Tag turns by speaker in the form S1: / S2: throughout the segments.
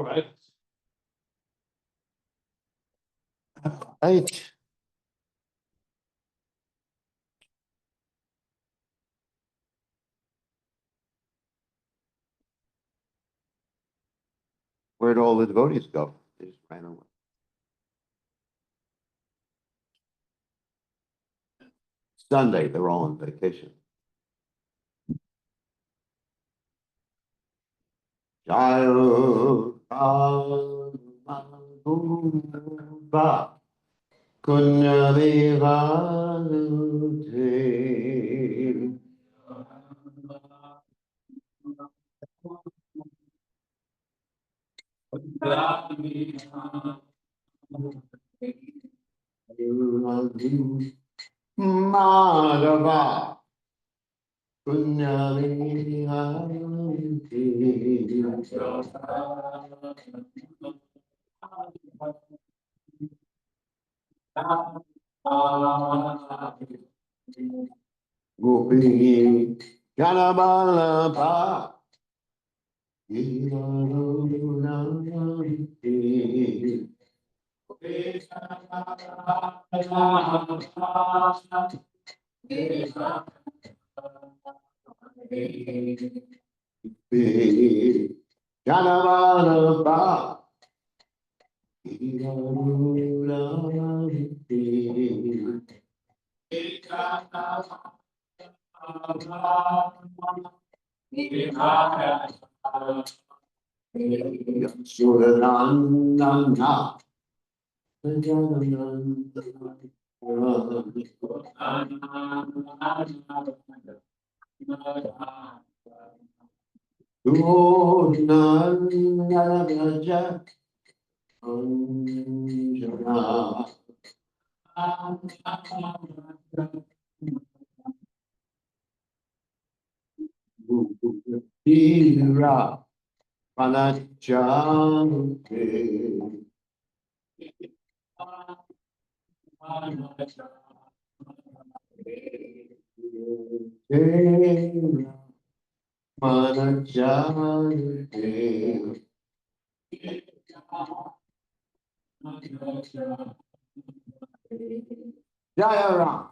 S1: right.
S2: Right. Where'd all the devotees go? They just ran away. Sunday, they're all on vacation. Jayo Mahabuba Kunya Vivanute Madhava Kunya Vivanute Gopi Janabalabha Givarunamite Janabalabha Givarunamite Surananda Naraja Anjana Ira Panachante Panachante Jaya Ram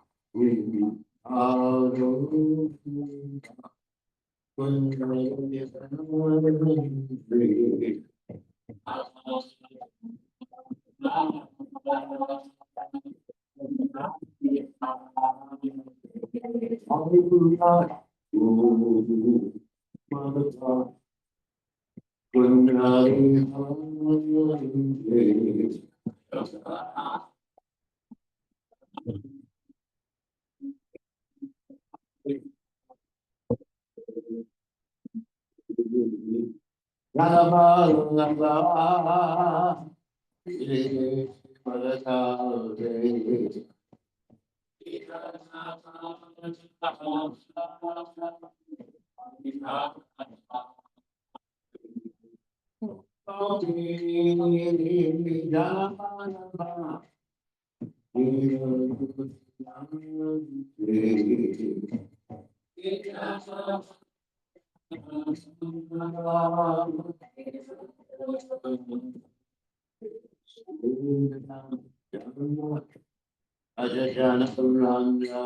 S2: Ajajana Purana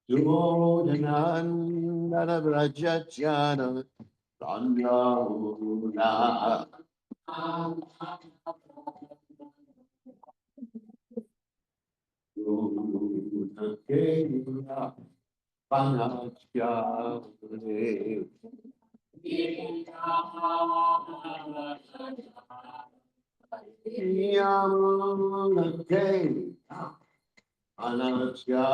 S2: Yojananda Brajachana Sandhya Yona Panachya Yamanate Panachya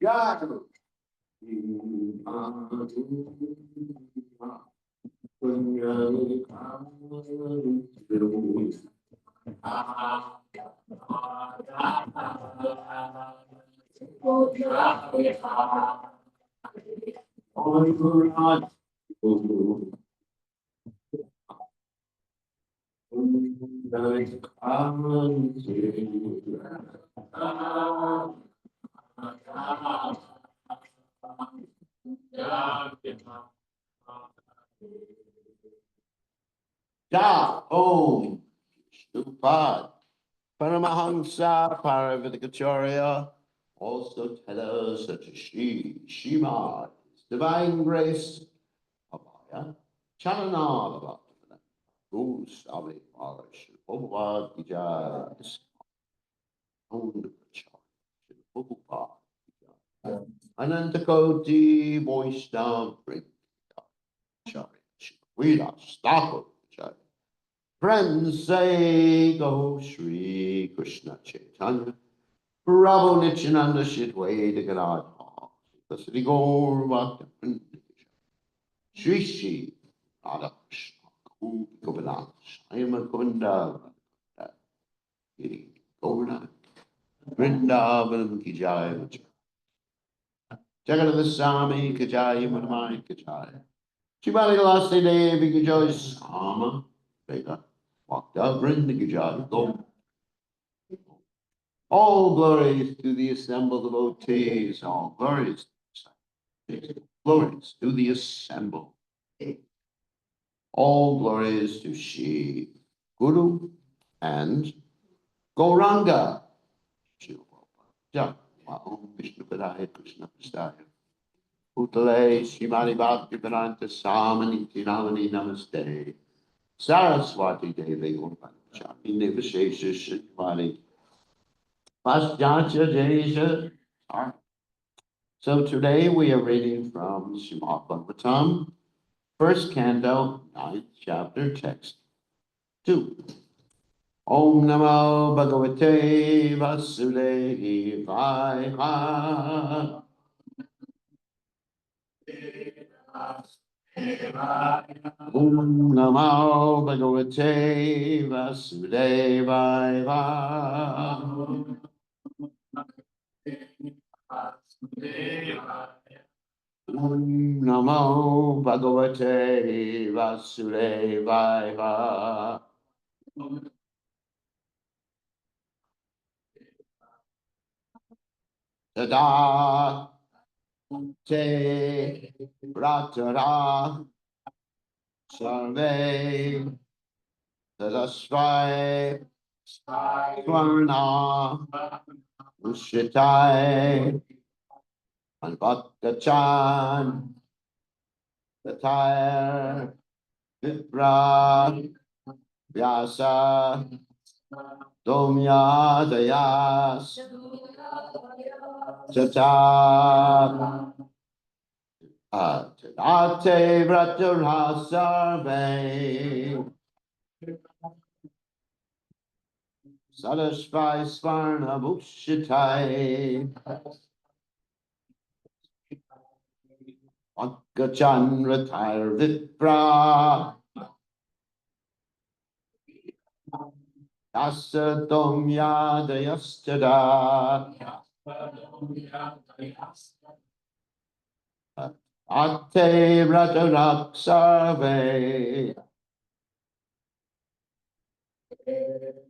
S2: Yadu Ja Om Stupad Paramahamsa Paravatikacharya also tell us that Shrimad is divine grace Abhaya Charanava Goswami Maharaj Prabhupada Vijay Prabhupada Anantakoti Vaishnava Charya Vilas Thakur Charya Friends say go Shri Krishna Chaitanya Prabhu Nityananda Shidwaita Gadadha Sri Gaur Bhakta Shri Shri Radha Krishna Govinda Shayama Govinda Giri Govinda Vrindavanam Ki Jai Jagannath Swami Ki Jai Manamai Ki Jai Shivali Lasti Devi Ki Jai Sama Veda Bhakta Vrinda Ki Jai Govinda. All glories to the assembled devotees, all glories to the assembled. All glories to Shri Guru and Gauranga. Om Vishnu Padaya Krishna Prasthaya Utale Shrimati Bhakti Vedanta Samaniti Namani Namaste Saraswati Devi Gopachami Nivashesha Shrimati Pasjacha Jaisha. So today we are reading from Srimad Bhagavatam, first canto, 9th chapter, text 2. Om Namo Bhagavate Vasudevaya. Om Namo Bhagavate Vasudevaya. Om Namo Bhagavate Vasudevaya. Tada te pratara sarve tadasvai svarna ushitai anvakkachan tatayar vipra vyasa domya dayas tata Ate Vratara Sarve Sadashvai Svarna Bhushitai Pankachan Ratar Vipra Yasadom Yadayastada Ate Vratara Sarve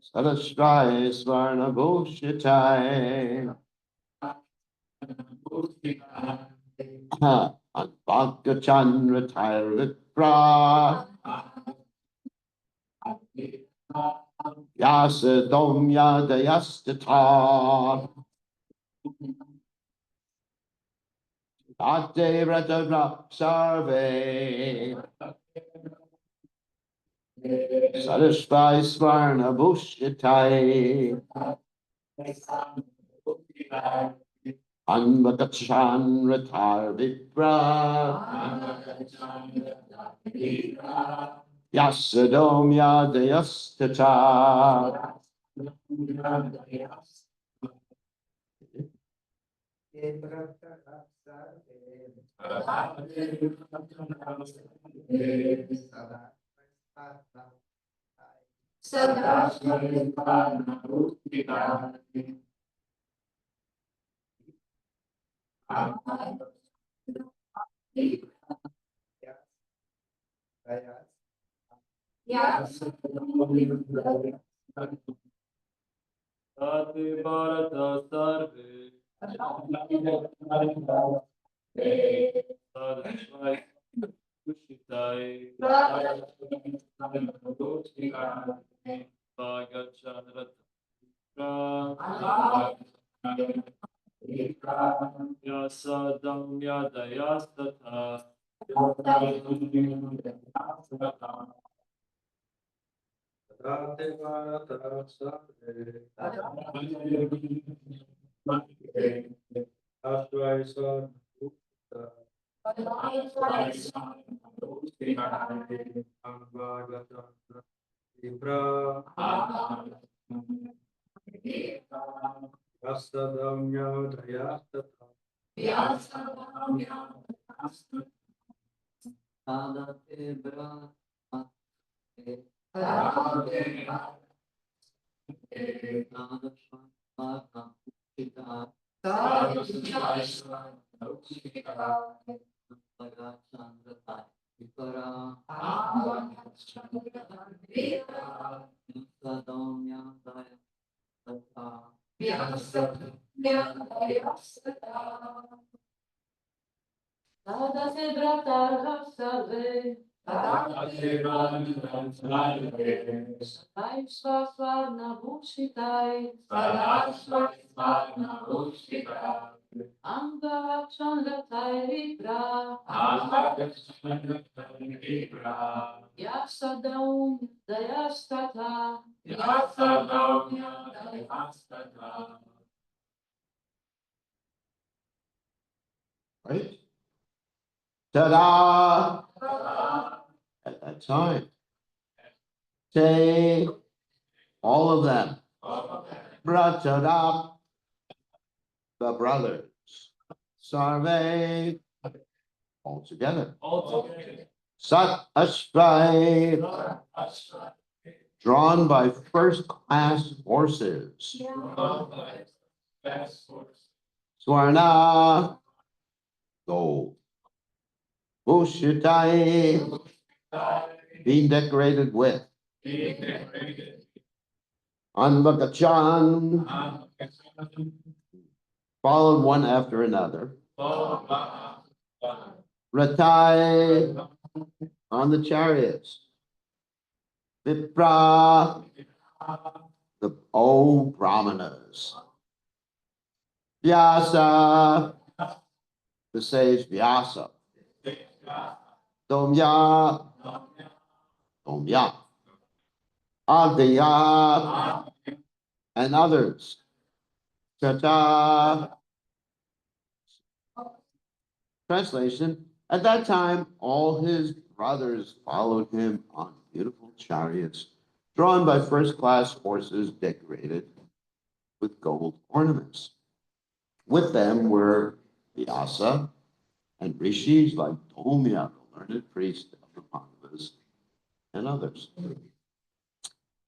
S2: Sadashvai Svarna Bhushitai Pankachan Ratar Vipra Yasadom Yadayastata Ate Vratara Sarve Satisfy Svarna Bhushitai Anvakachan Ratar Vipra Yasadom Yadayastata Right? Ta-da! At that time. Say all of them. Bratadap, the brothers. Sarve, all together. Sat Ashray, drawn by first class horses. Swarna, gold. Bushitai, being decorated with. Anvakachan, followed one after another. Ratai, on the chariots. Vipra, the brahmanas. Vyasa, the sage Vyasa. Domya, Domya. Agya, and others. Tata. Translation, at that time, all his brothers followed him on beautiful chariots, drawn by first-class horses decorated with gold ornaments. With them were Vyasa and rishis like Domya, the learned priest of the Pandavas, and others.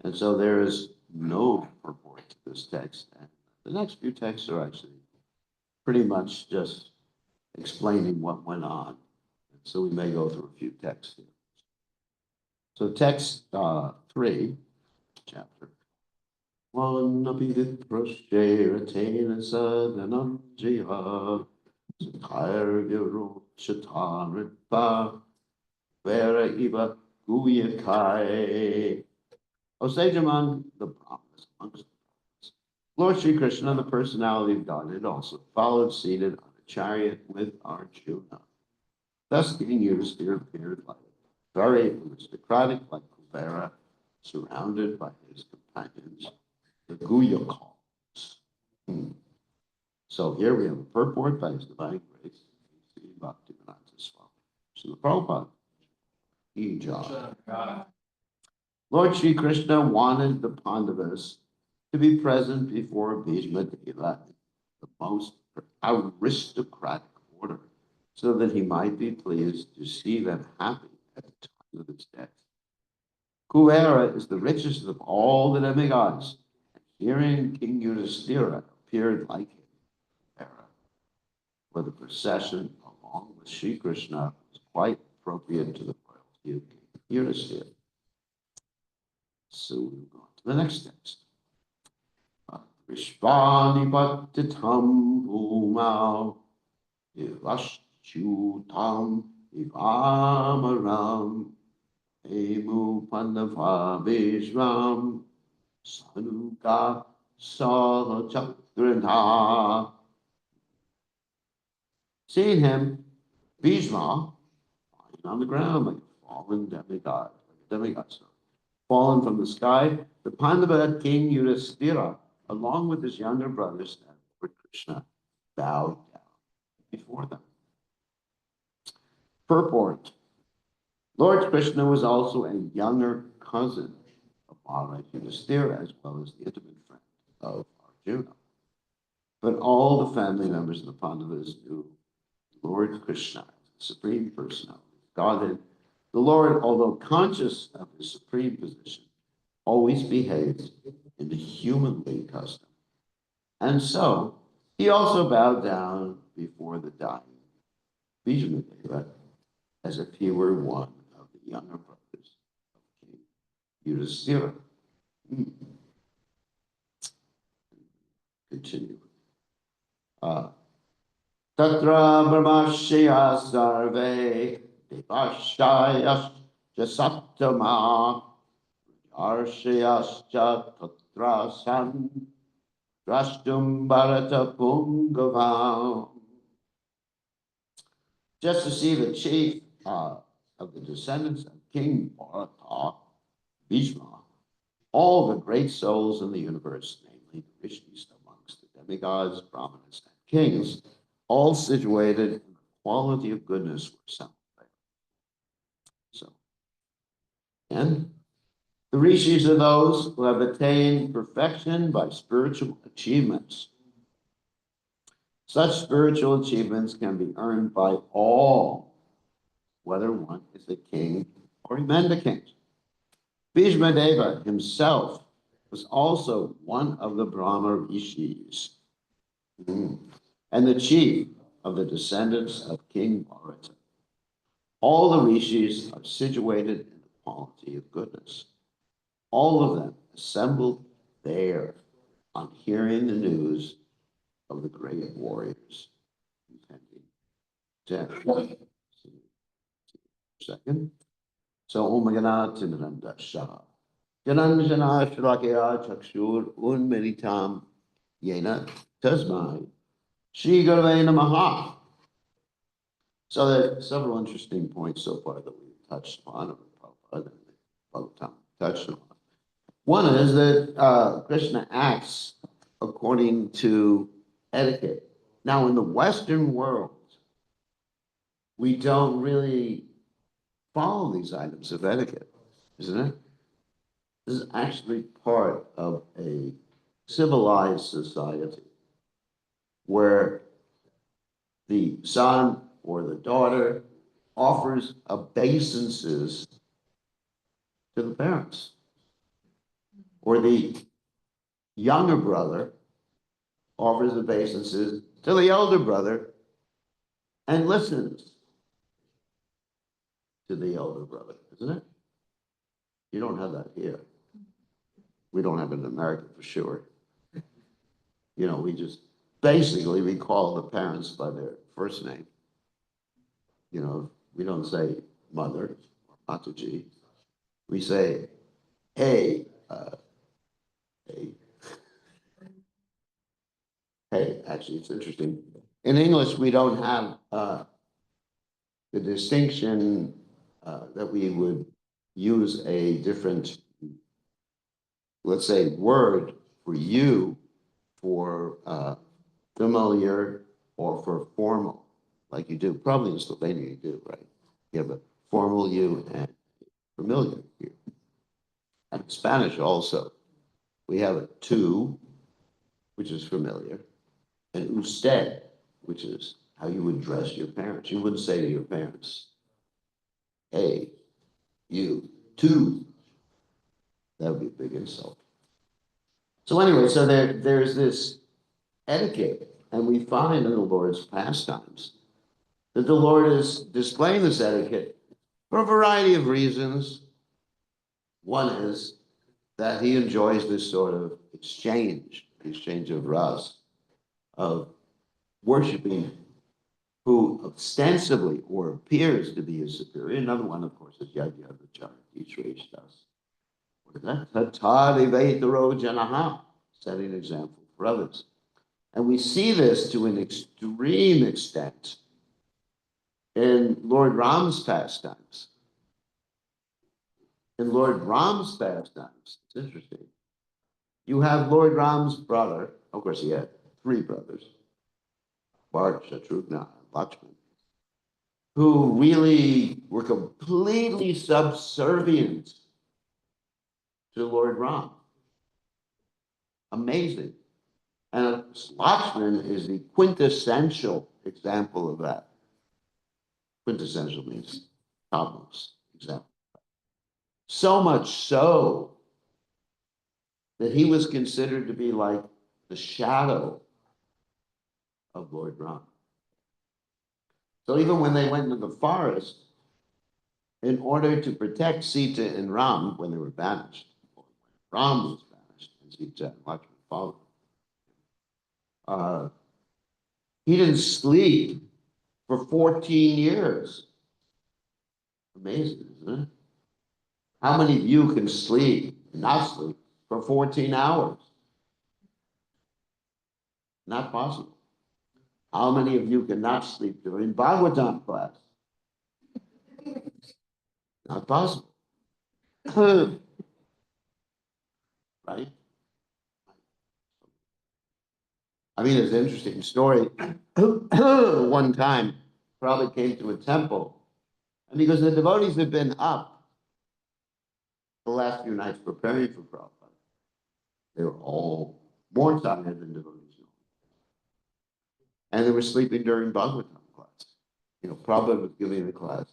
S2: And so there is no purport to this text. And the next few texts are actually pretty much just explaining what went on. And so we may go through a few texts here. So text 3, chapter 1, Abhidit Prasheratena Sadanam Jiha Satire Viro Shatanripa Vera Iva Guyakai. O sage among the Brahmanas, amongst the Brahmanas, Lord Sri Krishna, the personality of Godhead, also followed seated on a chariot with Arjuna. Thus King Yudhisthira appeared like very aristocratic, like Kuvera, surrounded by his companions, the Guyakals. So here we have a purport by His Divine Grace, Bhaktivedanta Swami. So the Prabhupada, Ijah. Lord Sri Krishna wanted the Pandavas to be present before Bhishma Deva in the most aristocratic order, so that he might be pleased to see them happy at the time of his death. Kuvera is the richest of all the demigods, and hearing King Yudhisthira appeared like him, Kuvera, for the procession along with Sri Krishna was quite appropriate to the royalty of King Yudhisthira. So we'll go on to the next text. Vishvanipatitam bhumau ivashchutam ivamaram emu pandava vishvam sanuka salachakrinha. Seeing him, Bhishma, lying on the ground like a fallen demigod, fallen from the sky, the Pandava king Yudhisthira, along with his younger brothers, and Lord Krishna, bowed down before them. Purport. Lord Krishna was also a younger cousin of Maharaj Yudhisthira, as well as the intimate friend of Arjuna. But all the family members of the Pandavas knew Lord Krishna, the Supreme Personality of Godhead. The Lord, although conscious of his supreme position, always behaved in the humanly custom. And so, he also bowed down before the dying Bhishma as if he were one of the younger brothers of King Yudhisthira. Continue. Tatra brahmashya sarve devashayas jasatama arshayascha tatra san drashtum bharata pungavam. Just to see the chief of the descendants of King Bharata, Bhishma, all the great souls in the universe, namely the rishis amongst the demigods, brahmanas, and kings, all situated in the quality of goodness were assembled there. So, and the rishis are those who have attained perfection by spiritual achievements. Such spiritual achievements can be earned by all, whether one is a king or a mendicant. Bhishma Deva himself was also one of the Brahma rishis, and the chief of the descendants of King Bharata. All the rishis are situated in the quality of goodness. All of them assembled there on hearing the news of the great warriors impending death. Second. So, Om Gana Timranda Shah. Jananjana Shrakya Chakshur Unmeritam Yena Tasmai Shri Gurave Namaha. So there are several interesting points so far that we've touched upon, or Prabhupada touched upon. One is that Krishna acts according to etiquette. Now, in the Western world, we don't really follow these items of etiquette, isn't it? This is actually part of a civilized society where the son or the daughter offers obeisances to the parents, or the younger brother offers obeisances to the elder brother and listens to the elder brother, isn't it? You don't have that here. We don't have it in America for sure. You know, we just basically we call the parents by their first name. You know, we don't say mother or Mataji. We say, hey, hey. Hey, actually, it's interesting. In English, we don't have the distinction that we would use a different, let's say, word for you for familiar or for formal, like you do. Probably in Slovenia you do, right? You have a formal you and familiar you. And in Spanish also, we have a tú, which is familiar, and usted, which is how you would address your parents. You wouldn't say to your parents, hey, you, tú. That would be a big insult. So anyway, so there's this etiquette, and we find in the Lord's pastimes that the Lord is displaying this etiquette for a variety of reasons. One is that he enjoys this sort of exchange of ras, of worshiping who ostensibly or appears to be his superior. Another one, of course, is Yajyavacharya, Ishresh Das. What is that? Tatari Veitaro Janaha, setting an example for others. And we see this to an extreme extent in Lord Ram's pastimes. In Lord Ram's pastimes, it's interesting. You have Lord Ram's brother, of course, he had three brothers, Bharat, Shatrugna, and Lakshman, who really were completely subservient to Lord Ram. Amazing. And Lakshman is the quintessential example of that. Quintessential means topmost example. So much so that he was considered to be like the shadow of Lord Ram. So even when they went into the forest, in order to protect Sita and Ram when they were banished, or when Ram was banished and Sita and Lakshman followed, he didn't sleep for 14 years. Amazing, isn't it? How many of you can sleep, not sleep, for 14 hours? Not possible. How many of you cannot sleep during Bhagavatam class? Not possible. Right? I mean, it's an interesting story. One time, Prabhupada came to a temple, and because the devotees had been up the last few nights preparing for Prabhupada, they were all more tired than devotees. And they were sleeping during Bhagavatam class. You know, Prabhupada was giving the class.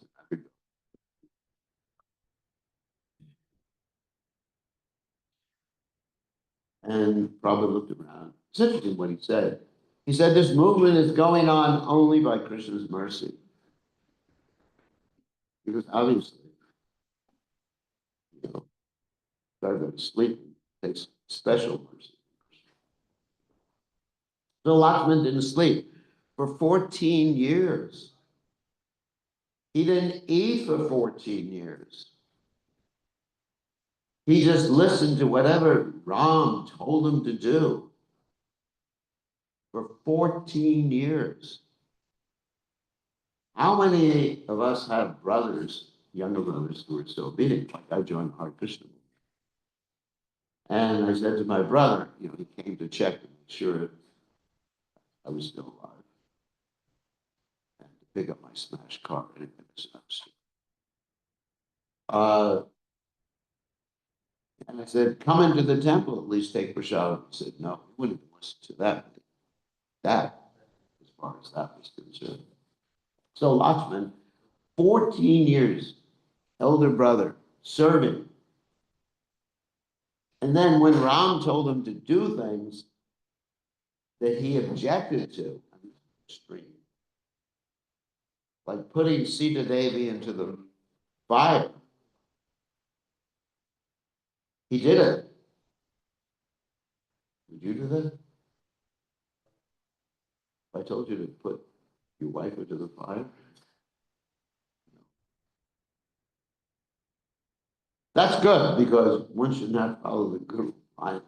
S2: And Prabhupada looked around. It's interesting what he said. He said, this movement is going on only by Krishna's mercy. Because obviously, you know, everybody sleeping takes special mercy. So Lakshman didn't sleep for 14 years. He didn't eat for 14 years. He just listened to whatever Ram told him to do for 14 years. How many of us have brothers, younger brothers, who are still obedient? Like I joined Hare Krishna. And I said to my brother, you know, he came to check to make sure I was still alive and to pick up my smashed car. And I said, come into the temple, at least take prasad. He said, no, he wouldn't listen to that. That, as far as that was concerned. So Lakshman, 14 years, elder brother, serving. And then when Ram told him to do things that he objected to, I mean, extreme, like putting Sita Devi into the fire, he did it. Would you do that? If I told you to put your wife into the fire? That's good because one should not follow the guru blindly.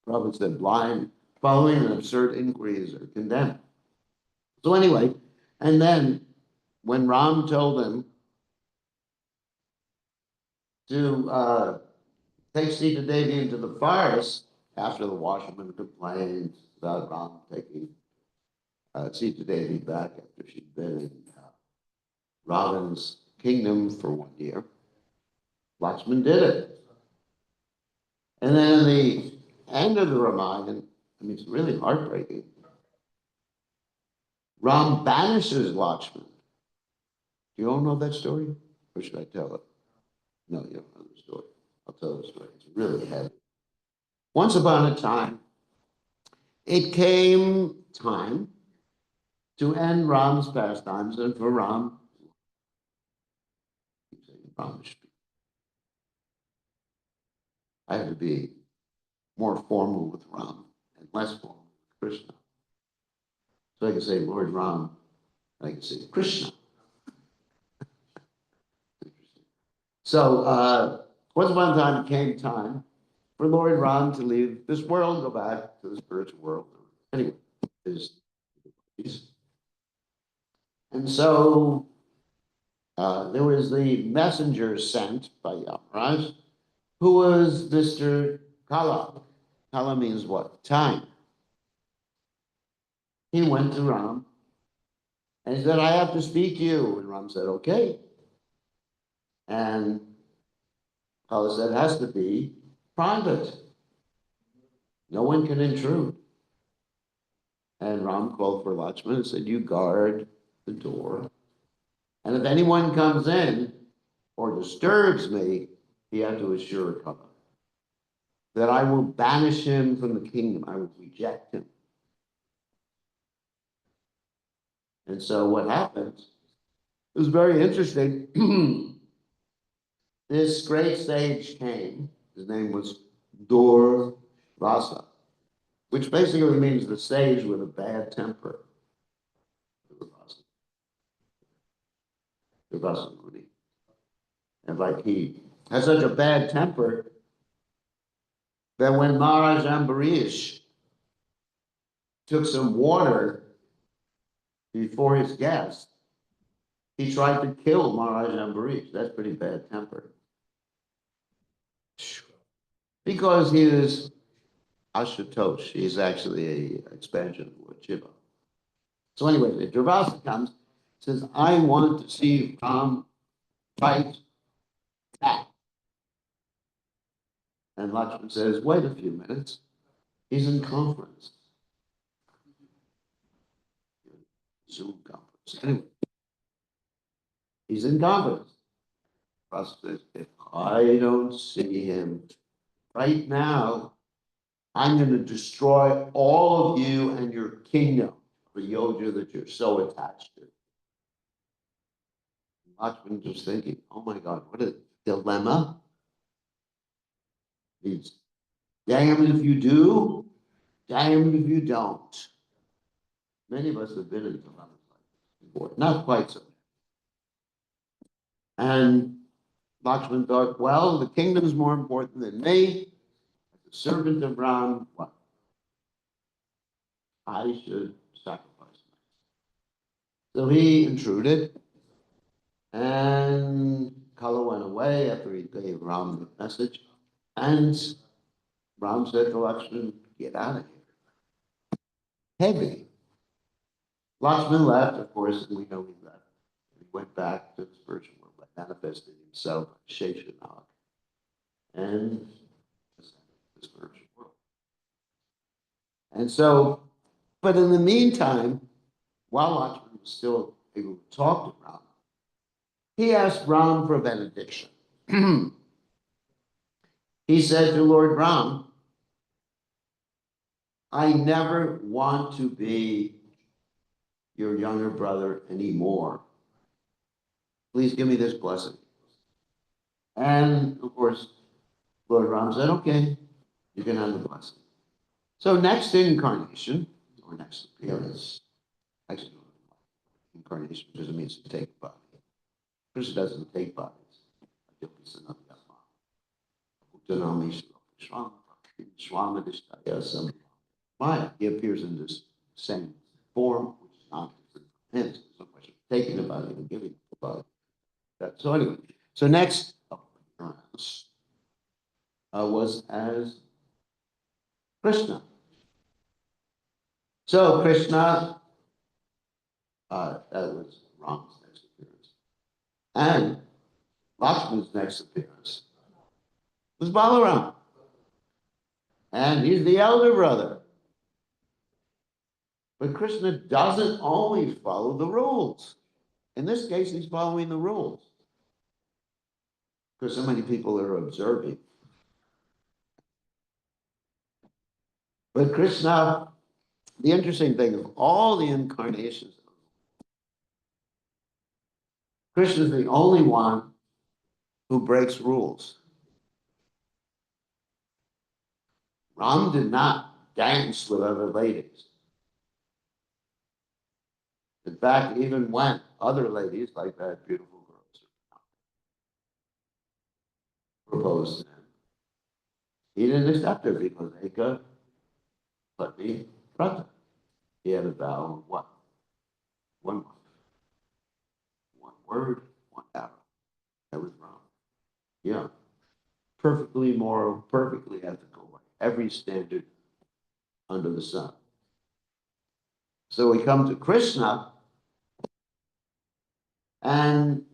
S2: Prabhupada said blind following and absurd inquiries are condemned. So anyway, and then when Ram told him to take Sita Devi into the forest after the washerman complained about Ram taking Sita Devi back after she'd been in Ravan's kingdom for 1 year, Lakshman did it. And then in the end of the Ramayana, I mean, it's really heartbreaking. Ram banishes Lakshman. Do you all know that story? Or should I tell it? No, you don't know the story. I'll tell the story. It's really heavy. Once upon a time, it came time to end Ram's pastimes and for Ram, I have to be more formal with Ram and less formal with Krishna. So I can say Lord Ram, I can say Krishna. So once upon a time, it came time for Lord Ram to leave this world, go back to the spiritual world. Anyway, and so there was the messenger sent by Yamaraj, who was Mr. Kala. Kala means what? Time. He went to Ram and he said, I have to speak to you. And Ram said, okay. And Kala said, it has to be private. No one can intrude. And Ram called for Lakshman and said, you guard the door. And if anyone comes in or disturbs me, he had to assure Kala that I will banish him from the kingdom. I will reject him. And so what happened, it was very interesting. This great sage came. His name was Durvasa, which basically means the sage with a bad temper. Durvasa Muni. And like he has such a bad temper that when Maharaj Ambarish took some water before his guest, he tried to kill Maharaj Ambarish. That's pretty bad temper. Because he is Ashutosh. He's actually an expansion of the word Shiva. So anyway, the Durvasa comes, says, I want to see Ram fight back. And Lakshman says, wait a few minutes. He's in conference. Zoom conference. Anyway, he's in conference. Durvasa says, if I don't see him right now, I'm going to destroy all of you and your kingdom, the Yoga that you're so attached to. Lakshman just thinking, oh my God, what a dilemma. He's damned if you do, damned if you don't. Many of us have been in dilemmas like this before, not quite so. And Lakshman thought, well, the kingdom is more important than me. As a servant of Ram, what? I should sacrifice myself. So he intruded, and Kala went away after he gave Ram the message. And Ram said to Lakshman, get out of here. Heavy. Lakshman left, of course, and we know he left. He went back to the spiritual world, but manifested himself as Sheshanag and the spiritual world. And so, but in the meantime, while Lakshman was still able to talk to Ram, he asked Ram for a benediction. He said to Lord Ram, I never want to be your younger brother anymore. Please give me this blessing. And of course, Lord Ram said, okay, you can have the blessing. So next incarnation, or next appearance, actually, incarnation doesn't mean to take a body. Krishna doesn't take bodies. Maya, he appears in this same form, which is not different from him. There's no question of taking the body and giving the body. So anyway, so next appearance was as Krishna. So Krishna, that was Ram's next appearance. And Lakshman's next appearance was Balaram. And he's the elder brother. But Krishna doesn't always follow the rules. In this case, he's following the rules. Because so many people are observing. But Krishna, the interesting thing of all the incarnations, Krishna is the only one who breaks rules. Ram did not dance with other ladies. In fact, even when other ladies, like that beautiful girl, proposed to him, he didn't accept her because Eka Patni Prata. He had a vow of what? One wife, one word, one arrow. That was wrong. Yeah. Perfectly moral, perfectly ethical, by every standard under the sun. So we come to Krishna, and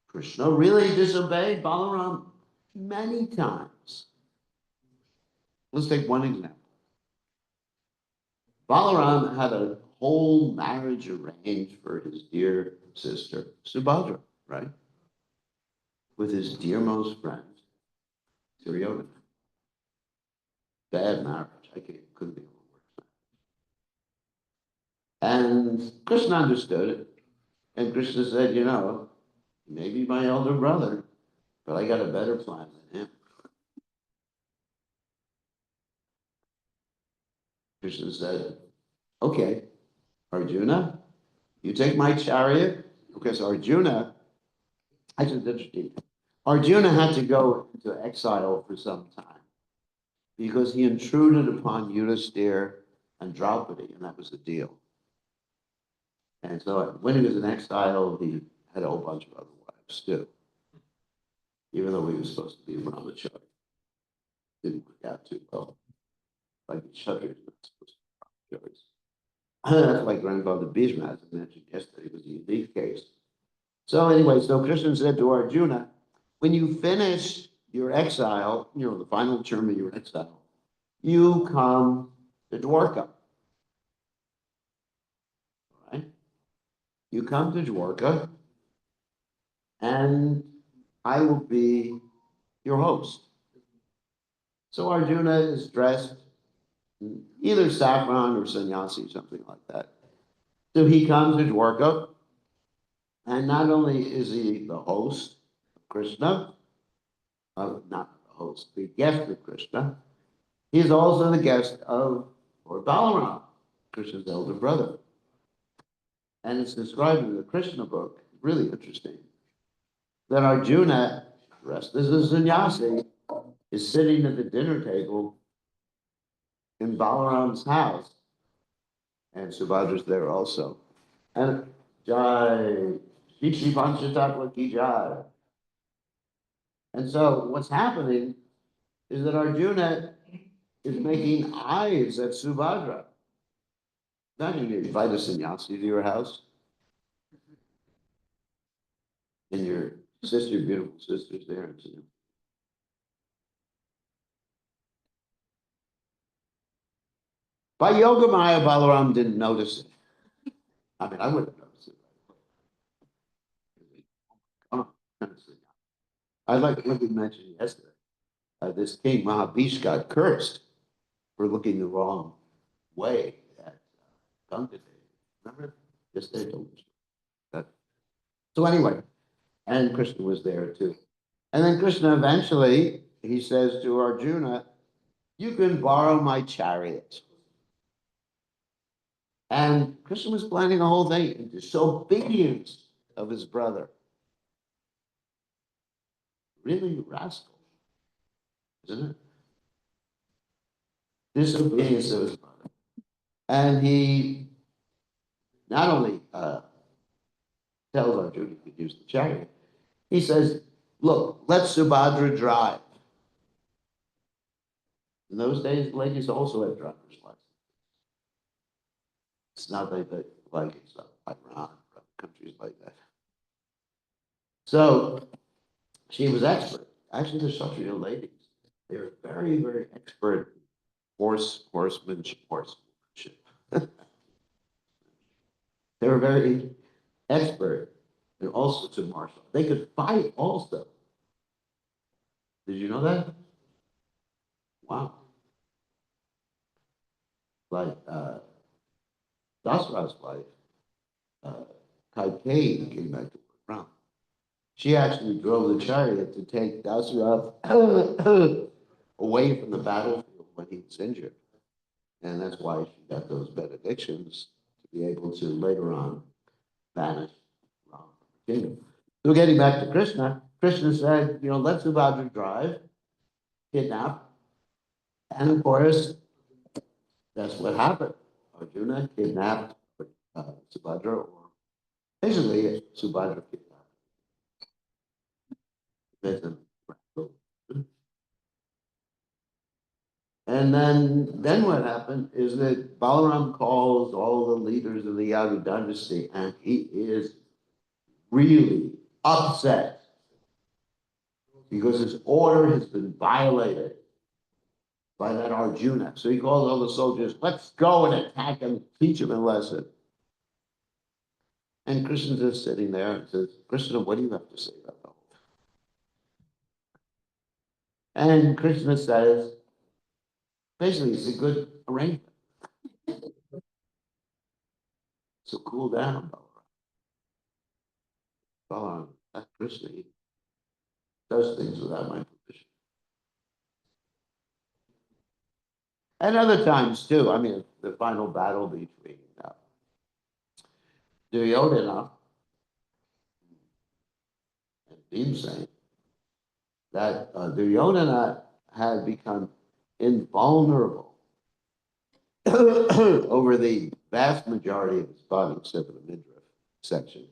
S2: Krishna really disobeyed Balaram many times. Let's take one example. Balaram had a whole marriage arranged for his dear sister, Subhadra, right? With his dearmost friend, Duryodhana. Bad marriage. Couldn't be able to work. And Krishna understood it. And Krishna said, maybe my elder brother, but I got a better plan than him. Krishna said, okay, Arjuna, you take my chariot. Because Arjuna, actually, it's interesting. Arjuna had to go into exile for some time because he intruded upon Yudhisthira and Draupadi, and that was the deal. And so when he was in exile, he had a whole bunch of other wives too, even though he was supposed to be a brahmachari. Didn't work out too well. Like the Kshatriyas not supposed to be brahmacharis. That's like grandfather Bhishma, as I mentioned yesterday, was a unique case. So anyway, so Krishna said to Arjuna, when you finish your exile, the final term of your exile, you come to Dwarka. Right? You come to Dwarka, and I will be your host. So Arjuna is dressed in either saffron or sannyasi, something like that. So he comes to Dwarka, and not only is he the host of Krishna, not the host, the guest of Krishna, he's also the guest of Lord Balaram, Krishna's elder brother. And it's described in the Krishna book, really interesting, that Arjuna, dressed as a sannyasi, is sitting at the dinner table in Balaram's house. And Subhadra's there also. And Jai, Shri Panchatatva ki Jai. And so what's happening is that Arjuna is making eyes at Subhadra. Now you invite a sannyasi to your house, and your beautiful sister's there. And by Yoga Maya, Balaram didn't notice it. I mean, I wouldn't notice it. Oh, I like what we mentioned yesterday. This king Mahabhish got cursed for looking the wrong way at Ganga Devi. Remember? Yesterday told you that. So anyway, and Krishna was there too. And then Krishna eventually, he says to Arjuna, you can borrow my chariot. And Krishna was planning the whole thing in disobedience of his brother. Really rascal, isn't it? Disobedience of his brother. And he not only tells Arjuna he could use the chariot, he says, look, let Subhadra drive. In those days, ladies also had driver's license. It's not like that, like it's Iran, countries like that. So she was expert. Actually, the Kshatriya ladies, they were very, very expert horsemanship. They were very expert in all sorts of martial arts. They could fight also. Did you know that? Wow. Like Dasara's wife, Kaikeyi came back to Ram. She actually drove the chariot to take Dasara away from the battlefield when he was injured. And that's why she got those benedictions to be able to later on banish Ram from the kingdom. So getting back to Krishna, Krishna said, let Subhadra drive, kidnap, and of course, that's what happened. Arjuna kidnapped Subhadra, or basically Subhadra kidnapped. And then what happened is that Balaram calls all the leaders of the Yadu dynasty, and he is really upset because his order has been violated by that Arjuna. So he calls all the soldiers, let's go and attack him, teach him a lesson. And Krishna's just sitting there and says, Krishna, what do you have to say about the whole thing? And Krishna says, basically, it's a good arrangement. So cool down, Balaram. That Krishna, he does things without my permission. And other times too. I mean, the final battle between Duryodhana and Bhimsen, that Duryodhana had become invulnerable over the vast majority of his body, except for the midriff section.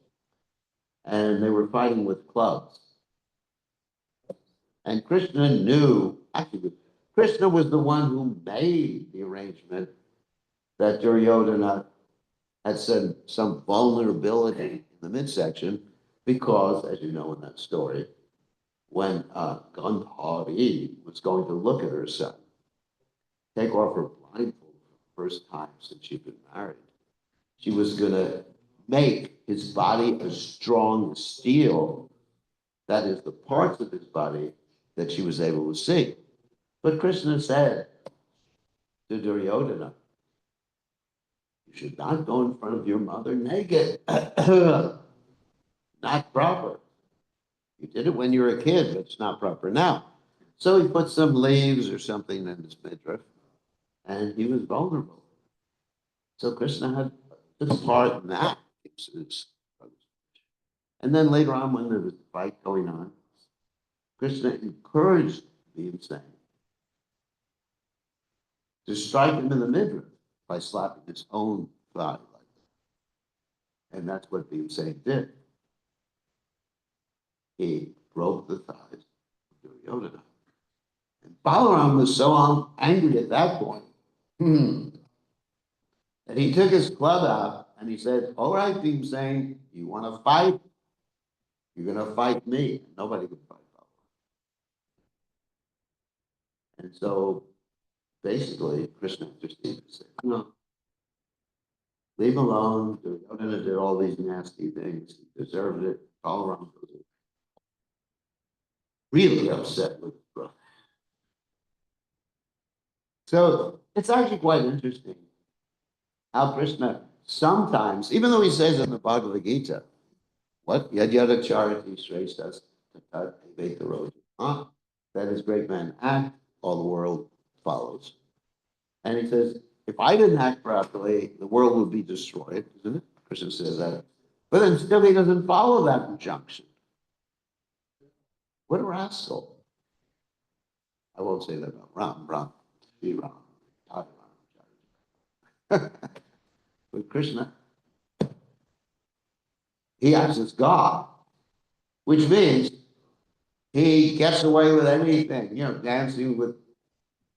S2: And they were fighting with clubs. And Krishna knew, actually, Krishna was the one who made the arrangement that Duryodhana had some vulnerability in the midsection, because, as you know in that story, when Gandhari was going to look at her son, take off her blindfold for the first time since she'd been married, she was going to make his body as strong as steel. That is, the parts of his body that she was able to see. But Krishna said to Duryodhana, you should not go in front of your mother naked. Not proper. You did it when you were a kid, but it's not proper now. So he put some leaves or something in his midriff, and he was vulnerable. So Krishna had took part in that. And then later on, when there was a fight going on, Krishna encouraged Bhimsen to strike him in the midriff by slapping his own thigh like that. And that's what Bhimsen did. He broke the thighs of Duryodhana. And Balaram was so angry at that point that he took his club out and he said, all right, Bhimsen, you want to fight? You're going to fight me. Nobody can fight Balaram. And so basically, Krishna just needed to say, no, leave him alone. Duryodhana did all these nasty things. He deserved it. Balaram was really upset with his brother. So it's actually quite interesting how Krishna sometimes, even though he says in the Bhagavad Gita, what? Yad yada charity shreshtas tatat eveta roja. That is, great men act, all the world follows. And he says, if I didn't act properly, the world would be destroyed, isn't it? Krishna says that. But then still he doesn't follow that injunction. What a rascal. I won't say that about Ram, Sri Ram, Ram. With Krishna, he acts as God, which means he gets away with anything, dancing with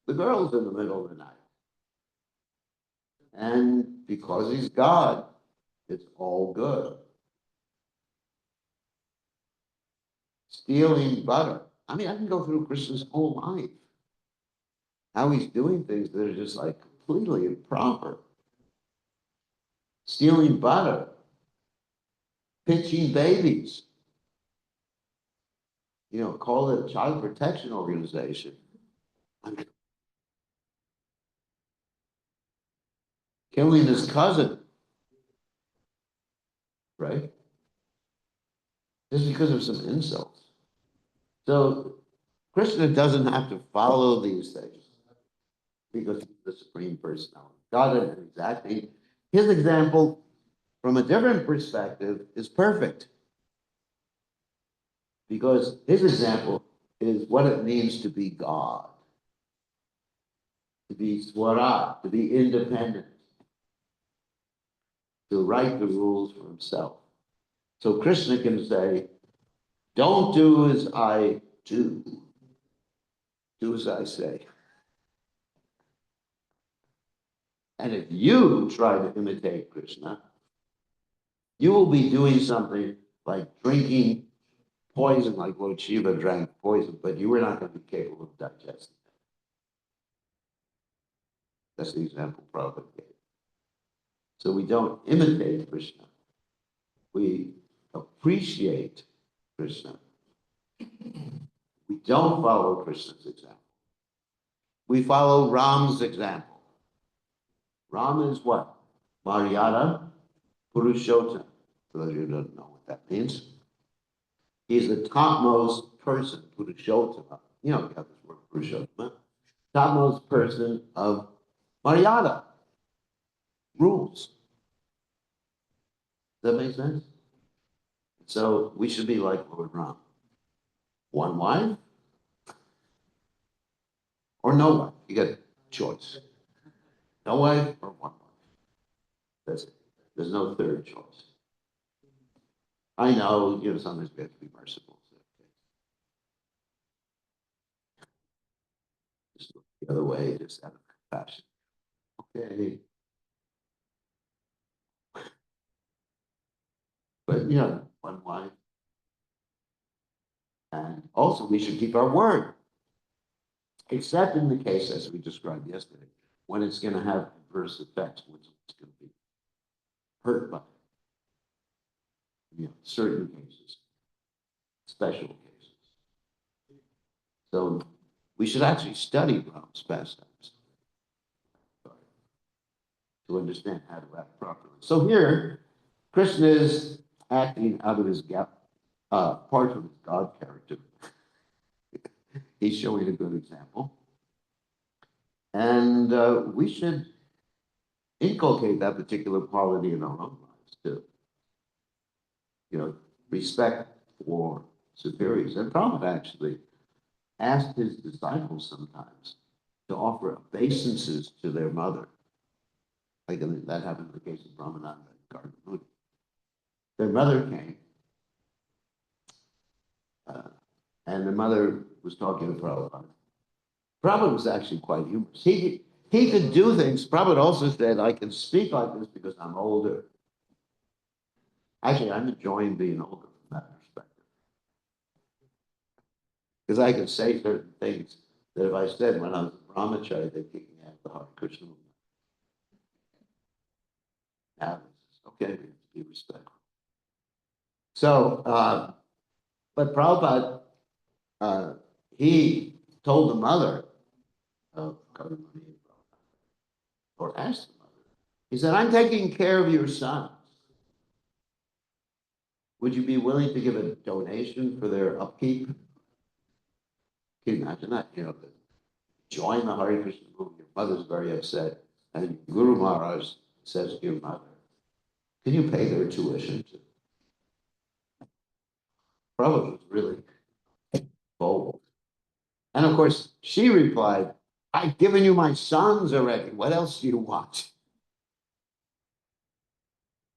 S2: the girls in the middle of the night. And because he's God, it's all good. Stealing butter. I mean, I can go through Krishna's whole life. How he's doing things that are just like completely improper. Stealing butter. Pitching babies. Call it a child protection organization. Killing his cousin. Right? Just because of some insults. So Krishna doesn't have to follow these things. because he's the supreme personality. God is acting. His example, from a different perspective, is perfect. Because his example is what it means to be God, to be Swaraj, to be independent, to write the rules for himself. So Krishna can say, don't do as I do as I say. And if you try to imitate Krishna, you will be doing something like drinking poison, like Lord Shiva drank poison, but you were not going to be capable of digesting it. That's the example Prabhupada gave. So we don't imitate Krishna. We appreciate Krishna. We don't follow Krishna's example. We follow Ram's example. Ram is what? Maryada Purushottam. For those of you who don't know what that means. He's the topmost person, Purushottama. You know, we have this word Purushottama. Topmost person of Maryada. Rules. Does that make sense? So we should be like Lord Ram. One wife or no wife. You get a choice. No wife or one wife. That's it. There's no third choice. I know, sometimes we have to be merciful. Just look the other way, just out of compassion. Okay. But, one wife. And also, we should keep our word. Except in the case, as we described yesterday, when it's going to have adverse effects, when it's going to be hurt by certain cases, special cases. So we should actually study Brahma's pastimes to understand how to act properly. So here, Krishna is acting out of his part of his God character. He's showing a good example. And we should inculcate that particular quality in our own lives too. Respect for superiors. And Prabhupada actually asked his disciples sometimes to offer obeisances to their mother. Like that happened in the case of Brahmananda and Gardamuni. Their mother came, and the mother was talking to Prabhupada. Prabhupada was actually quite humorous. He could do things. Prabhupada also said, I can speak like this because I'm older. Actually, I'm enjoying being older from that perspective. Because I could say certain things that if I said when I was a brahmachari, they'd kick me out of the Hare Krishna movement. Now, okay, be respectful. So, but Prabhupada, he told the mother of Goswami, or asked the mother, he said, I'm taking care of your sons. Would you be willing to give a donation for their upkeep? Can you imagine that? Join the Hare Krishna movement. Your mother's very upset. And Guru Maharaj says to your mother, can you pay their tuition? Prabhupada was really bold. And of course, she replied, I've given you my sons already. What else do you want?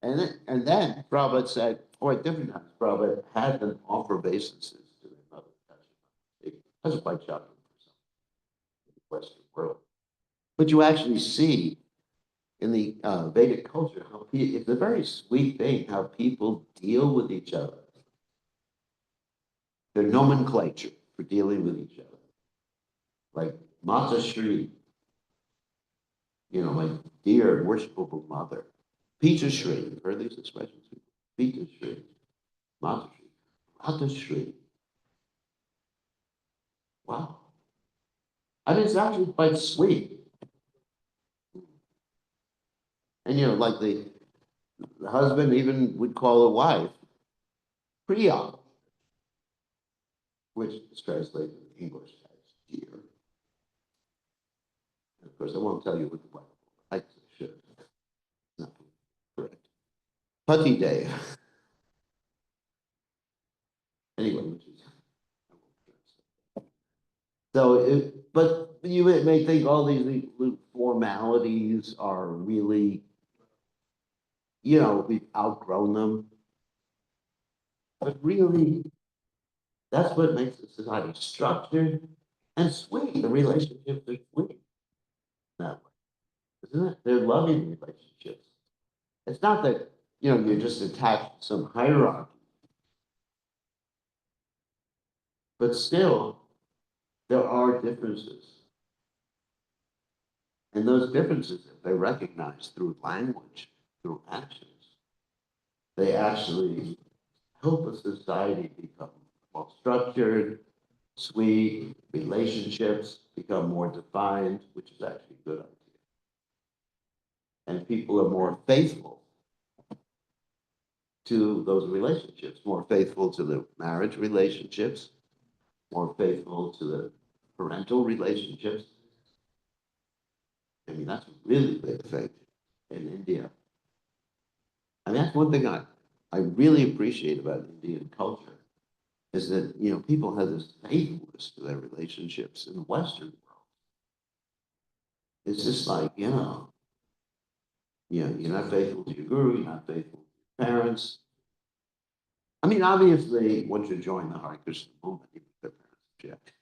S2: And then Prabhupada said, at different times, Prabhupada had them offer obeisances to their mother. That's quite shocking for some in the Western world. But you actually see in the Vedic culture how it's a very sweet thing how people deal with each other. Their nomenclature for dealing with each other. Like Mata Shri, my dear worshipful mother. Pita Shri, you've heard these expressions? Pita Shri, Mata Shri, Mata Shri. Wow. I mean, it's actually quite sweet. And like the husband even would call a wife Priya, which is translated in English as dear. Of course, I won't tell you what the Bible likes. I should. No, correct. Putty Day. Anyway, but you may think all these little formalities are really, we've outgrown them. But really, that's what makes the society structured and sweet. The relationships are sweet that way, isn't it? They're loving relationships. It's not that, you're just attached to some hierarchy, but still, there are differences. And those differences, if they're recognized through language, through actions, they actually help a society become more structured, sweet, relationships become more defined, which is actually a good idea. And people are more faithful to those relationships, more faithful to the marriage relationships, more faithful to the parental relationships. I mean, that's a really big thing in India. I mean, that's one thing I really appreciate about Indian culture is that, people have this faithfulness to their relationships in the Western world. It's just like, you're not faithful to your guru, you're not faithful to your parents. I mean, obviously, once you join the Hare Krishna movement, even if their parents object.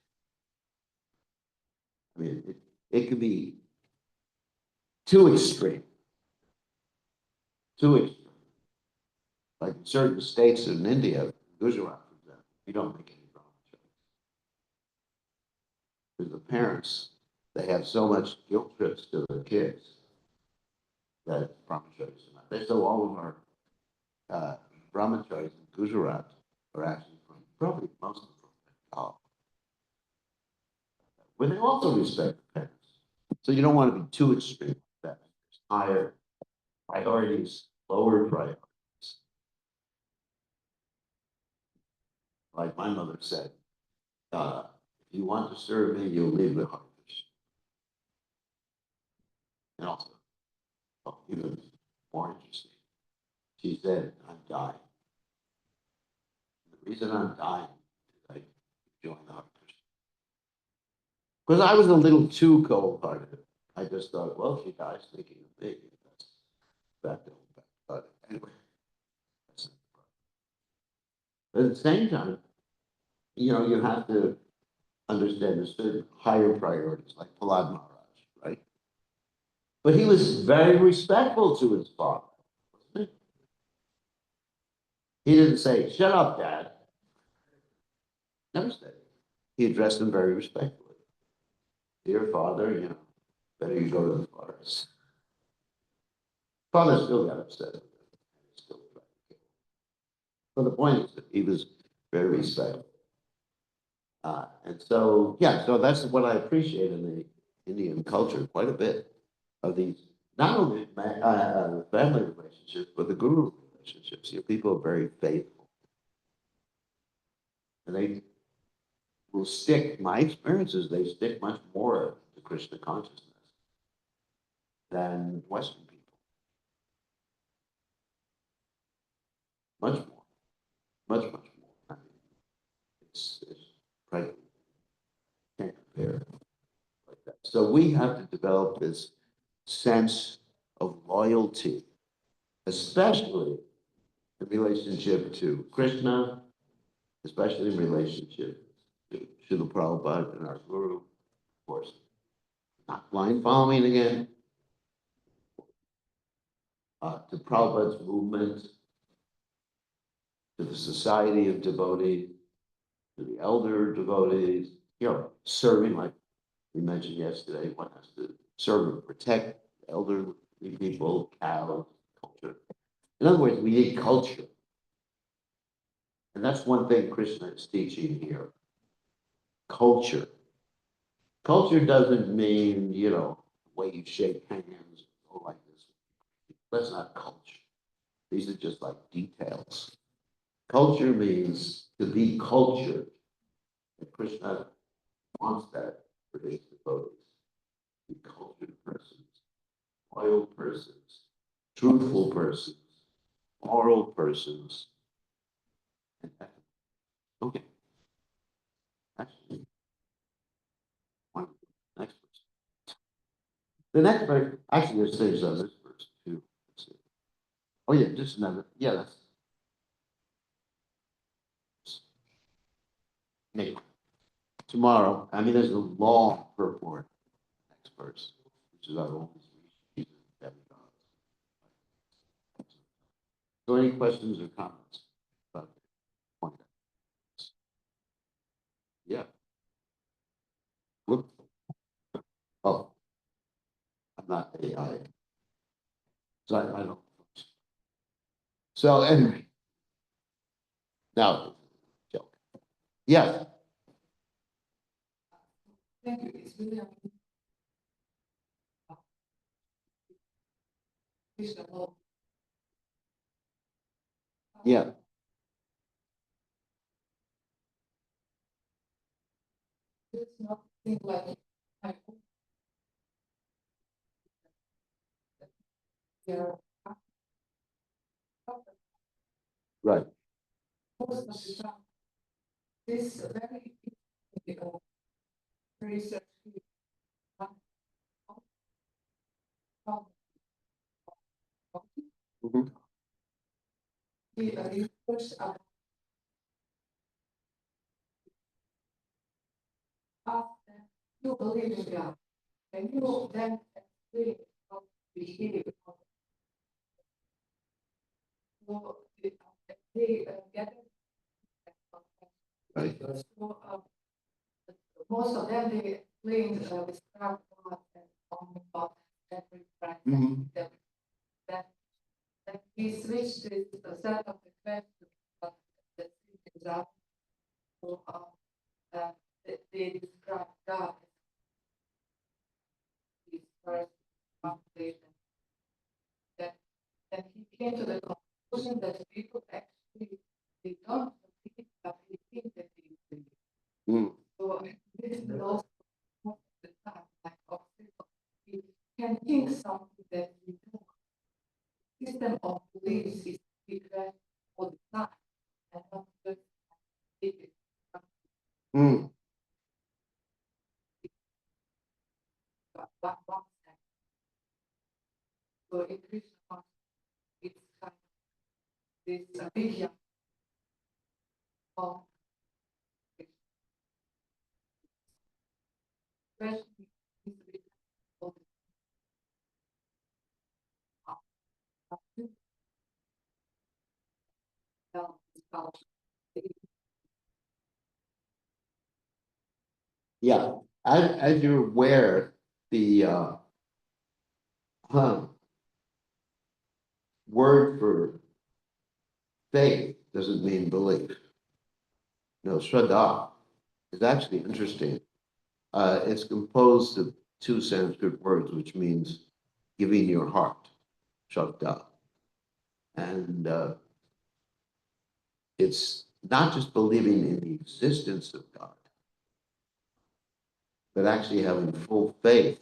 S2: I mean, it could be too extreme. Too extreme. Like in certain states in India, Gujarat, for example, you don't make any brahmacharis. Because the parents, they have so much guilt trips to their kids that brahmacharis are not. So all of our brahmacharis in Gujarat are actually probably most of them from Bengal, where they also respect the parents. So you don't want to be too extreme like that. There's higher priorities, lower priorities. Like my mother said, if you want to serve me, you'll leave the heart. And also, even more interesting, she said, I'm dying. The reason I'm dying is I joined the Hare Krishna. Because I was a little too cold-hearted. I just thought, well, she dies thinking of me. That's that. But anyway, that's not the problem. But at the same time, you have to understand there's certain higher priorities, like Prahlad Maharaj, right? But he was very respectful to his father, wasn't he? He didn't say, shut up, Dad. Never said it. He addressed him very respectfully. Dear father, better you go to the forest. Father still got upset with him. Still tried to kill him. But the point is that he was very respectful. And so, so that's what I appreciate in the Indian culture quite a bit of these, not only family relationships, but the guru relationships. People are very faithful. And they will stick, my experience is they stick much more to Krishna consciousness than Western people. Much more. Much more. I mean, it's probably can't compare like that. So we have to develop this sense of loyalty, especially in relationship to Krishna, especially in relationship to Srila Prabhupada and our Guru, of course. Not blind following again, to Prabhupada's movement, to the society of devotees, to the elder devotees, serving, like we mentioned yesterday, one has to serve and protect elderly people, cows, culture. In other words, we need culture. And that's one thing Krishna is teaching here. Culture. Culture doesn't mean, the way you shake hands or like this. That's not culture. These are just like details. Culture means to be cultured. And Krishna wants that for his devotees. cultured persons, loyal persons, truthful persons, moral persons, and ethical. Okay. Actually, one next verse. The next verse, actually, there's this verse too. Let's see. Oh yeah, just another. Yeah, that's maybe tomorrow. I mean, there's a long purport next verse, which is our own. So, any questions or comments about the point? Yeah. Look. Oh, I'm not AI, so I don't. So anyway, now, joke. Yes.
S1: Thank you. It's really appreciable.
S2: Yeah.
S1: It's not thing like I yeah.
S2: Right.
S1: Most of the time, this very research
S2: Mhm.
S1: the research after you believe in God, and you then explain how to behave. So they get it.
S2: Right.
S1: So most of them they explain describe God and talking about every practice
S2: Mhm.
S1: that we switch this set of the question that is up. So they describe God as his first foundation. That and he came to the conclusion that people actually they don't believe but they think that they believe.
S2: Mm.
S1: So this is also most of the time like obstacle. We can think something that we don't. System of beliefs is different all the time and not just big
S2: Mm.
S1: one step. So in Krishna consciousness, it's kind of this vision of expression is written all the time.
S2: Yeah. As you're aware, the huh, word for faith doesn't mean belief. No, Shraddha is actually interesting. It's composed of two Sanskrit words, which means giving your heart, Shraddha. And it's not just believing in the existence of God, but actually having full faith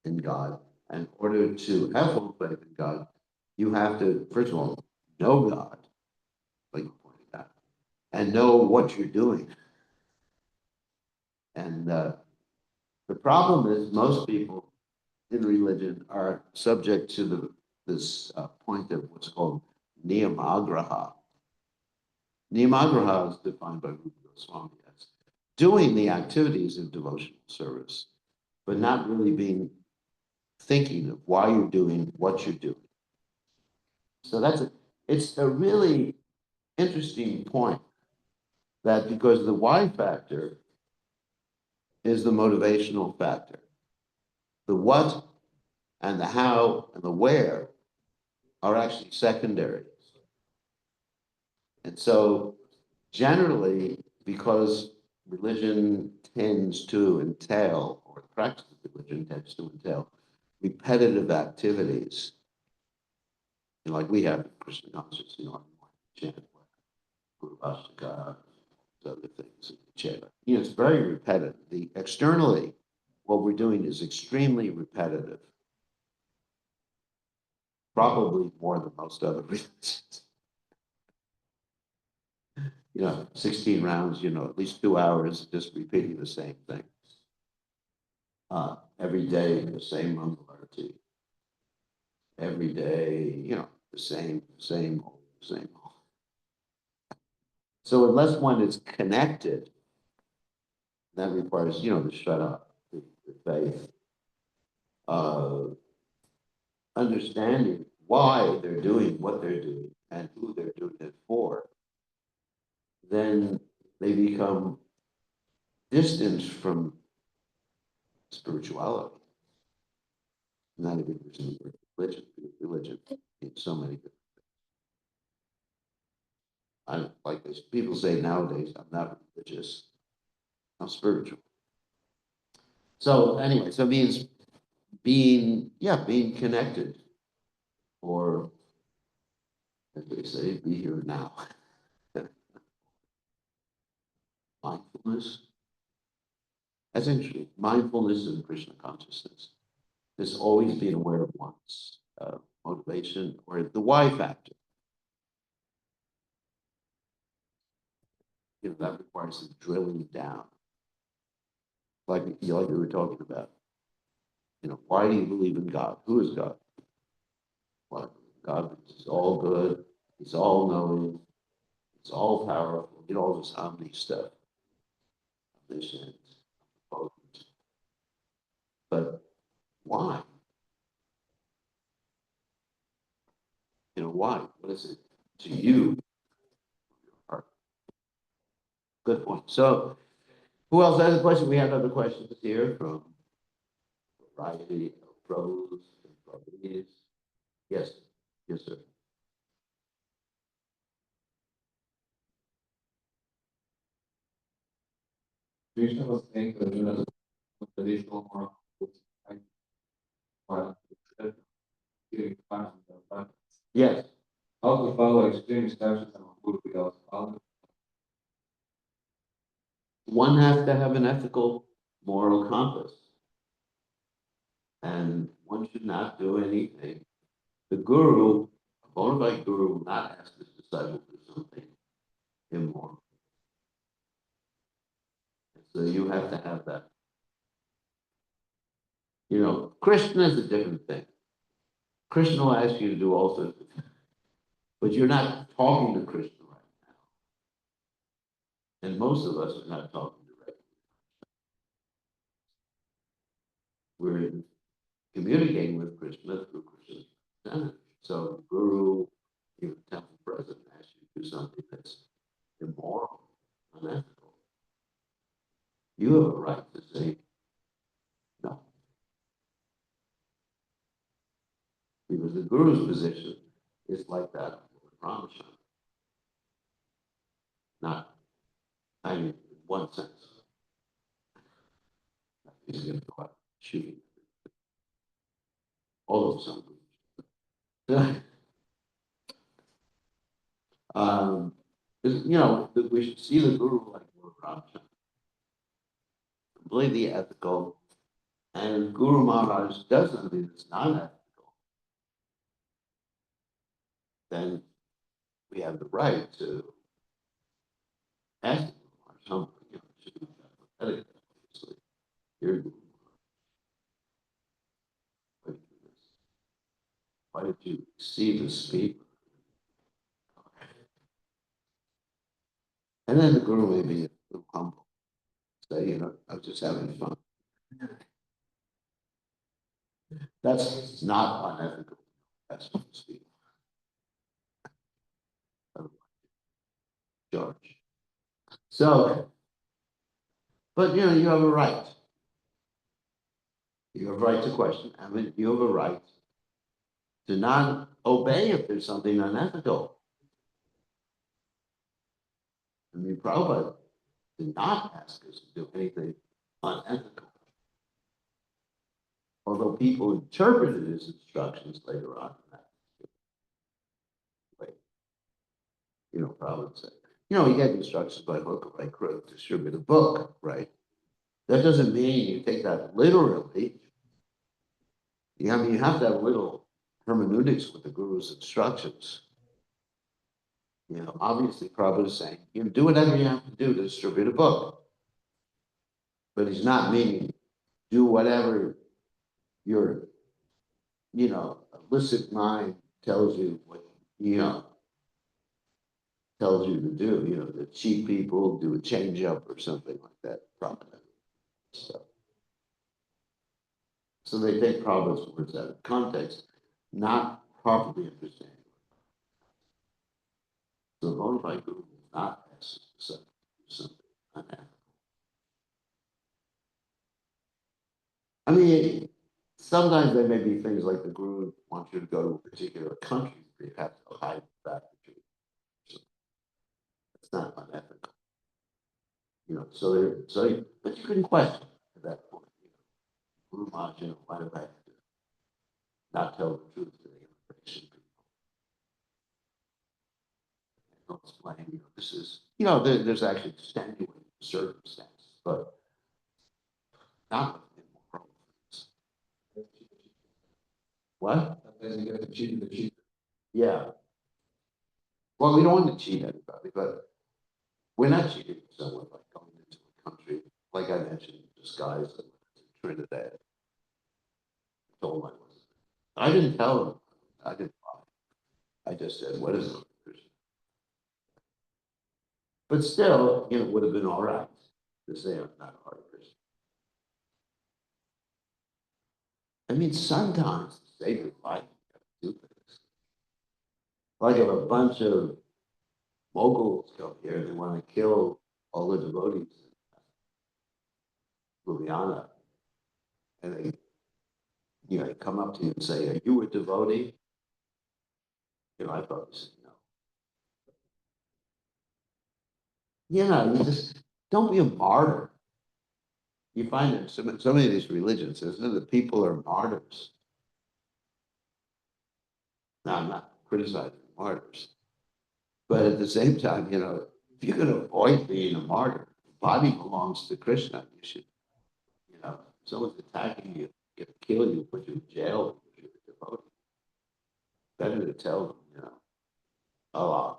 S2: in God. And in order to have full faith in God, you have to, first of all, know God, like you pointed out, and know what you're doing. And the problem is most people in religion are subject to this point of what's called niyamagraha. Niyamagraha is defined by Rupa Goswami as doing the activities of devotional service, but not really being thinking of why you're doing what you're doing. So it's a really interesting point that because the why factor is the motivational factor. The what and the how and the where are actually secondary. And so generally, because religion tends to entail, or the practice of religion tends to entail repetitive activities, like we have in Krishna consciousness, chant, Guru Vastika, other things, chant. It's very repetitive. The externally, what we're doing is extremely repetitive, probably more than most other religions. 16 rounds, at least 2 hours, just repeating the same thing. Every day, the same Mangalarti. Every day, the same, same, same. So unless one is connected, that requires, to shut up, the faith, understanding why they're doing what they're doing and who they're doing it for, then they become distant from spirituality. Not even religion, because religion in so many different. I like this. People say nowadays, I'm not religious, I'm spiritual. So anyway, so it means being connected, or as they say, be here now. Mindfulness. That's interesting. Mindfulness and Krishna consciousness. There's always being aware of one's motivation or the why factor. That requires some drilling down. Like we were talking about. Why do you believe in God? Who is God? Well, God is all good. He's all knowing. He's all powerful. All this omni stuff. Omniscient, potent. But why? Why? What is it to you? Good point. So, who else has a question? We have other questions here from a variety of pros and properties. Yes, yes, sir.
S3: Krishna was saying to Arjuna, traditional moral
S2: Yes.
S3: How to follow extreme steps and good without following.
S2: One has to have an ethical, moral compass. And one should not do anything. The guru, a bona fide guru, will not ask his disciple to do something immoral. So you have to have that. Krishna is a different thing. Krishna will ask you to do all sorts of things. But you're not talking to Krishna right now. And most of us are not talking directly. We're communicating with Krishna through Krishna's representative. So the guru, even temple president, asks you to do something that's immoral, unethical. You have a right to say no. Because the guru's position is like that of Ramachandra. Not, in one sense. He's going to go out shooting. All of some. We should see the guru like Lord Ramachandra. Completely ethical. And Guru Maharaj does something that's not ethical. Then we have the right to ask him or something. Obviously. You're Guru Maharaj. Why did you see the speaker? And then the guru may be a little humble. Say, I was just having fun. That's not unethical. That's what speak. George. So, but you have a right. You have a right to question. I mean, you have a right to not obey if there's something unethical. I mean, Prabhupada did not ask us to do anything unethical. Although people interpreted his instructions later on in that way. Prabhupada said, he gave instructions by hook or by crook to distribute a book, right? That doesn't mean you take that literally. I mean, you have to have a little hermeneutics with the Guru's instructions. Obviously, Prabhupada is saying, you do whatever you have to do to distribute a book. But he's not meaning do whatever your, illicit mind tells you what, tells you to do, to cheat people, do a change up or something like that, Prabhupada. So they take Prabhupada's words out of context, not properly understanding. So the bona fide guru will not ask something unethical. I mean, sometimes there may be things like the guru wants you to go to a particular country where you have to hide the fact that you're. It's not unethical. But you can question at that point. Guru Maharaj, why do I have to not tell the truth to the immigration people? Don't explain, this is, there's actually extenuating circumstances, but not immoral things. What?
S3: Sometimes you get to cheat the cheat.
S2: Yeah. Well, we don't want to cheat anybody, but we're not cheating someone by going into a country, like I mentioned, disguised as Trinidad. Told I was. I didn't tell them. I didn't lie. I just said, what is it? But still, it would have been all right to say I'm not a hard Christian. I mean, sometimes to save your life, you have to do things. Like if a bunch of moguls come here and they want to kill all the devotees in Ljubljana, and they come up to you and say, "Are you a devotee?" I probably say no. You just don't be a martyr. You find that so many of these religions, isn't it, that people are martyrs. Now, I'm not criticizing martyrs, but at the same time, if you can avoid being a martyr, the body belongs to Krishna. You should, if someone's attacking you, gonna kill you, put you in jail, if you're a devotee. Better to tell them, Allah.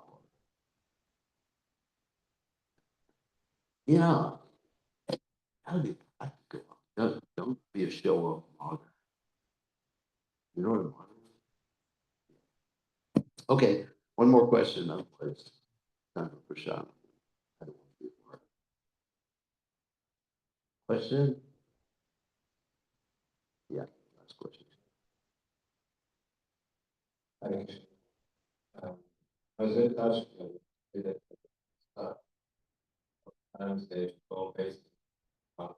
S2: How do you practical? Don't be a show off martyr. You know what I'm Okay, one more question, please. Time for Prashant. I don't want to be a martyr. Question? Yeah, last question.
S3: I was in touch with it. Sometimes they go based on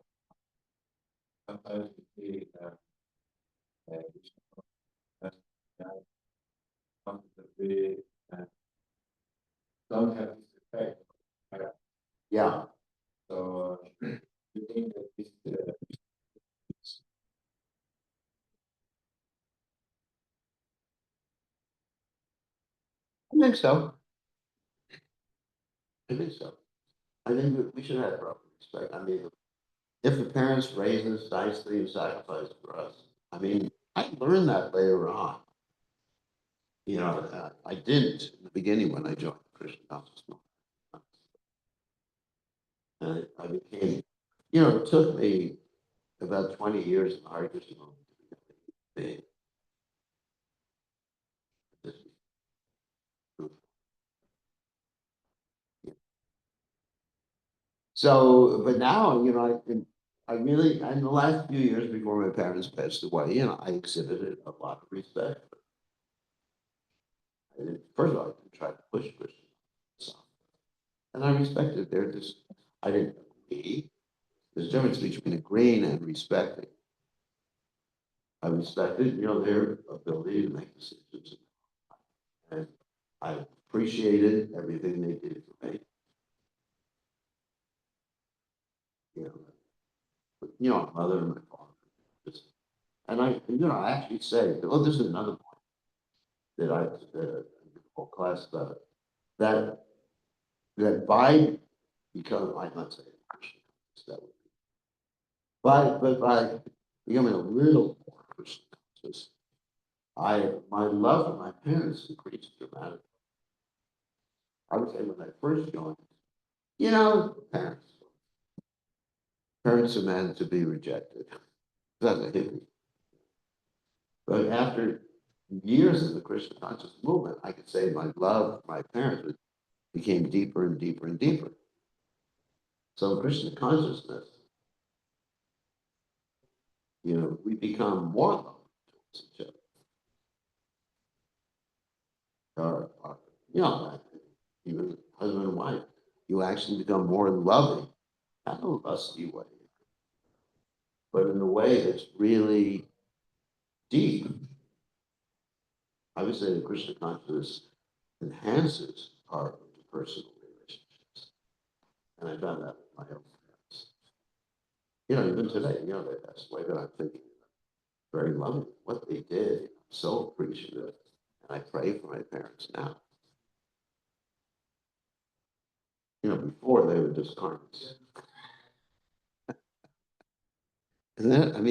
S3: sometimes you see we don't have this effect. Right?
S2: Yeah.
S3: So you think that this
S2: I think so. I think so. I think we should have proper respect. I mean, if the parents raise us nicely and sacrifice for us, I mean, I learned that later on. I didn't in the beginning when I joined the Christian consciousness. And I became, it took me about 20 years in the Hare Krishna movement to become so, but now, I really, in the last few years before my parents passed away, I exhibited a lot of respect. First of all, I didn't try to push Christian. And I respected I didn't agree. There's a difference between agreeing and respecting. I respected, their ability to make decisions. And I appreciated everything they did for me. My mother and my father. And I actually say, oh, this is another point that I whole class about it, that by become, I'm not saying Christian, that would but by becoming a little more Krishna conscious, my love for my parents increased dramatically. I would say when I first joined, parents are meant to be rejected. That's a hippie. But after years of the Krishna conscious movement, I could say my love for my parents became deeper and deeper and deeper. So in Krishna consciousness, we become more loving towards each other. Even husband and wife, you actually become more loving, not in a lusty way, but in a way that's really deep. I would say the Krishna consciousness enhances our interpersonal relationships. And I've done that with my own parents. Even today, they passed away, but I'm thinking very loving what they did. I'm so appreciative. And I pray for my parents now. Before they were just karmas. And then,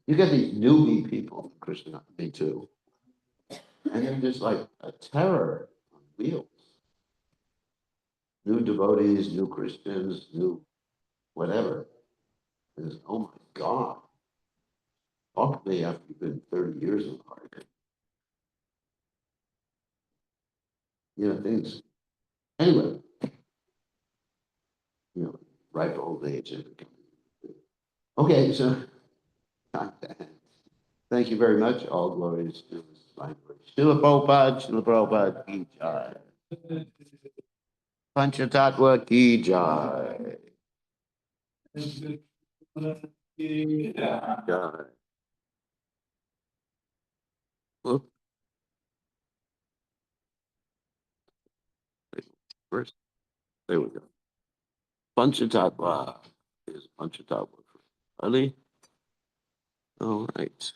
S2: you get these newbie people from Krishna, me too. And they're just like a terror on wheels. New devotees, new Christians, new whatever. Is oh my God. Talk to me after you've been 30 years in the heart. Things. Anyway, ripe old age. Okay, so thank you very much. All glories to His divine grace. Srila Prabhupada ki jai. Panchatattva ki jai. Jai. Whoop. First, there we go. Panchatattva is Panchatattva. Ali? All right.